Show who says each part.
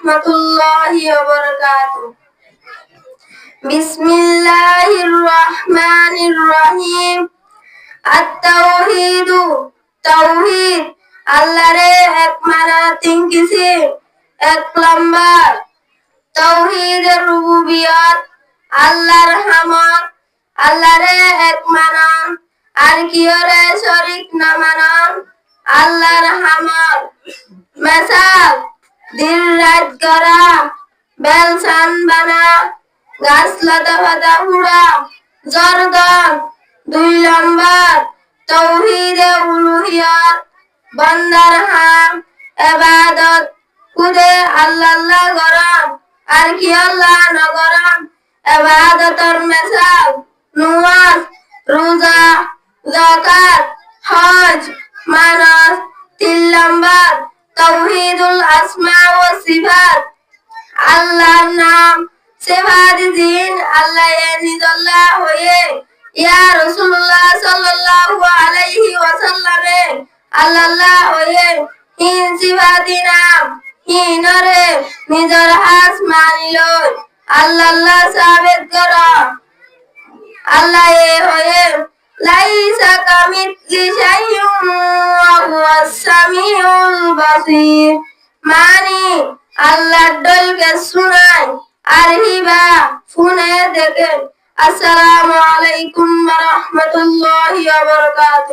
Speaker 1: রাহমাতুল্লাহি ওয়া বারাকাতুহু। বিসমিল্লাহির রহমানির রহিম। আত-তাওহীদ, তাওহীদ আল্লাহরে এক মানা, তিন কিসিম। এক নাম্বার তাওহীদুর রুবুবিয়্যাত, আল্লাহর হামদ, আল্লাহরে এক মানা আর কিয়রে শরীক না মানা, আল্লাহর হামদ। মেসাল দিন রাত করা, বেলসান বানা, গাছ লতা পাতা হুড়া, জর্দন। দুই নম্বর তাওহীদে উলুহিয়্যাত, বান্দার হাম ইবাদত খুদে আল্লাহ গরম আর কি আল্লাহ নগরম। ইবাদতর মেসাল নামাজ, রোজা, যাকাত, হজ, মানস। তিন নম্বর তাওহীদুল আসমা ওয়া সিফাত, আল্লাহর নাম সিফাত জিন আল্লাহ নিজাল্লাহ হয়ে ইয়া রাসূলুল্লাহ সাল্লাল্লাহু আলাইহি ওয়াসাল্লামে আল্লাহ হয়ে হিন সিফাতি নাম হিনরে নিজর হাস মানিল আল্লাহ সাবেত কর। আল্লাহ হয়ে লাইসা কামিথলি শাইউন ওয়া হুয়াস সামিউল বাসীর, মানে আল্লাহর দলকে শুনায় আর হিবা শুনে দেখেন। আসসালামু আলাইকুম ওয়া রাহমাতুল্লাহি ওয়া বারাকাতুহু।